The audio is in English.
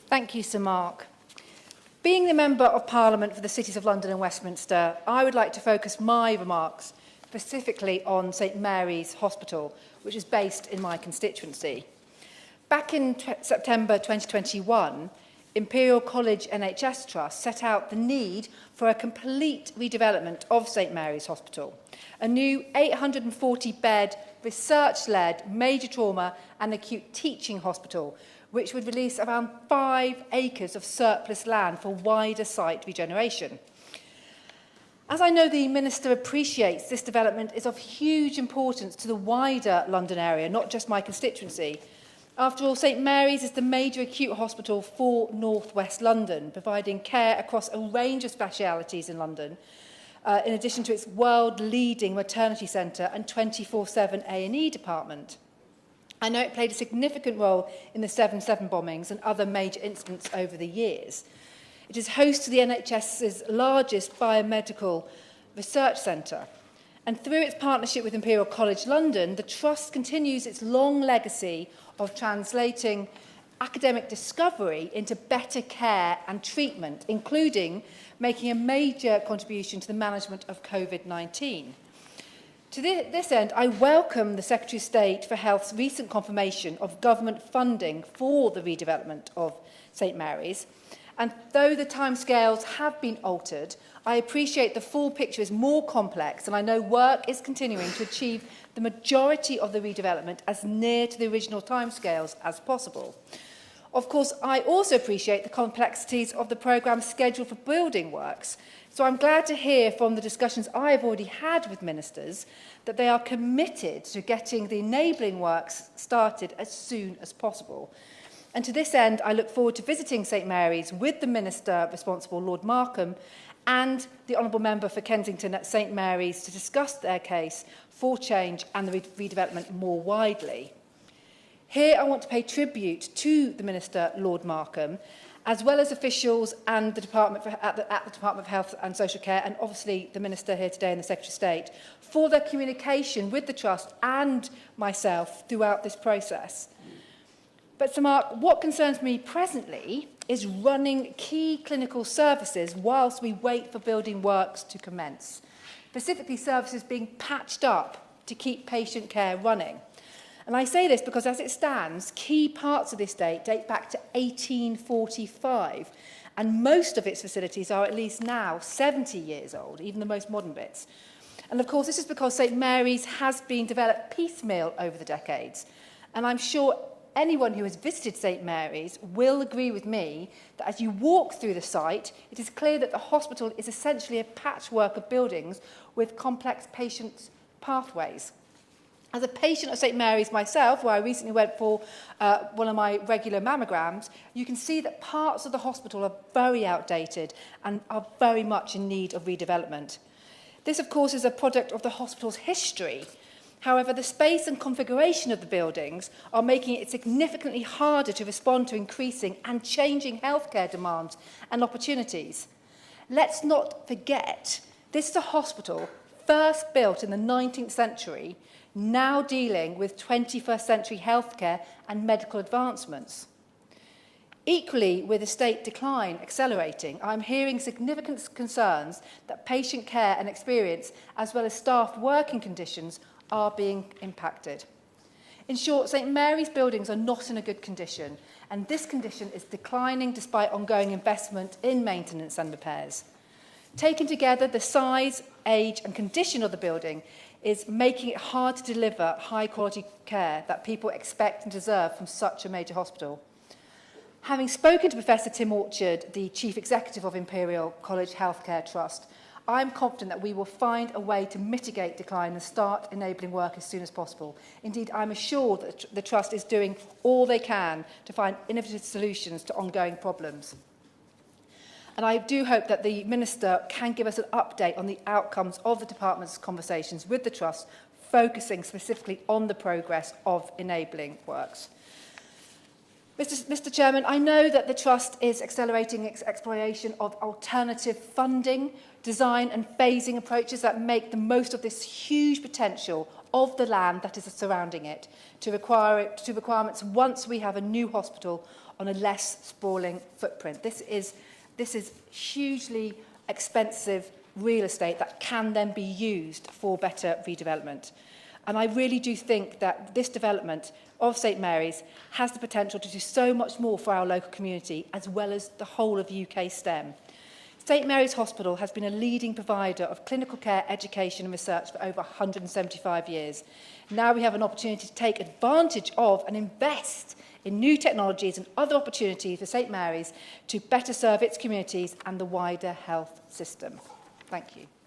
Thank you, Sir Mark. Being the Member of Parliament for the Cities of London and Westminster, I would like to focus my remarks specifically on St Mary's Hospital, which is based in my constituency. Back in September 2021, Imperial College NHS Trust set out the need for a complete redevelopment of St Mary's Hospital, a new 840-bed, research-led major trauma and acute teaching hospital, which would release around 5 acres of surplus land for wider site regeneration. As I know the Minister appreciates, this development is of huge importance to the wider London area, not just my constituency. After all, St Mary's is the major acute hospital for North West London, providing care across a range of specialities in London, in addition to its world-leading maternity centre and 24/7 A&E department. I know it played a significant role in the 7/7 bombings and other major incidents over the years. It is host to the NHS's largest biomedical research centre. And through its partnership with Imperial College London, the Trust continues its long legacy of translating academic discovery into better care and treatment, including making a major contribution to the management of COVID-19. To this end, I welcome the Secretary of State for Health's recent confirmation of government funding for the redevelopment of St Mary's. And though the timescales have been altered, I appreciate the full picture is more complex, and I know work is continuing to achieve the majority of the redevelopment as near to the original timescales as possible. Of course, I also appreciate the complexities of the programme schedule for building works. So I'm glad to hear from the discussions I have already had with ministers that they are committed to getting the enabling works started as soon as possible. And to this end, I look forward to visiting St Mary's with the Minister responsible, Lord Markham, and the Honourable Member for Kensington at St Mary's to discuss their case for change and the redevelopment more widely. Here I want to pay tribute to the Minister, Lord Markham, as well as officials and the Department at the Department of Health and Social Care, and obviously the Minister here today and the Secretary of State, for their communication with the Trust and myself throughout this process. But, Sir Mark, what concerns me presently is running key clinical services whilst we wait for building works to commence, specifically services being patched up to keep patient care running. And I say this because, as it stands, key parts of the estate date back to 1845, and most of its facilities are at least now 70 years old, even the most modern bits. And of course, this is because St Mary's has been developed piecemeal over the decades. And I'm sure anyone who has visited St Mary's will agree with me that as you walk through the site, it is clear that the hospital is essentially a patchwork of buildings with complex patient pathways. As a patient of St Mary's myself, where I recently went for one of my regular mammograms, you can see that parts of the hospital are very outdated and are very much in need of redevelopment. This, of course, is a product of the hospital's history. However, the space and configuration of the buildings are making it significantly harder to respond to increasing and changing healthcare demands and opportunities. Let's not forget, this is a hospital first built in the 19th century, now dealing with 21st century healthcare and medical advancements. Equally, with estate decline accelerating, I'm hearing significant concerns that patient care and experience, as well as staff working conditions, are being impacted. In short, St Mary's buildings are not in a good condition, and this condition is declining despite ongoing investment in maintenance and repairs. Taken together, the size, age and condition of the building is making it hard to deliver high-quality care that people expect and deserve from such a major hospital. Having spoken to Professor Tim Orchard, the Chief Executive of Imperial College Healthcare Trust, I'm confident that we will find a way to mitigate decline and start enabling work as soon as possible. Indeed, I'm assured that the Trust is doing all they can to find innovative solutions to ongoing problems. And I do hope that the Minister can give us an update on the outcomes of the Department's conversations with the Trust, focusing specifically on the progress of enabling works. Mr Chairman, I know that the Trust is accelerating its exploration of alternative funding, design and phasing approaches that make the most of this huge potential of the land that is surrounding it to requirements once we have a new hospital on a less sprawling footprint. This is hugely expensive real estate that can then be used for better redevelopment. And I really do think that this development of St Mary's has the potential to do so much more for our local community, as well as the whole of UK STEM. St Mary's Hospital has been a leading provider of clinical care, education and research for over 175 years. Now we have an opportunity to take advantage of and invest in new technologies and other opportunities for St Mary's to better serve its communities and the wider health system. Thank you.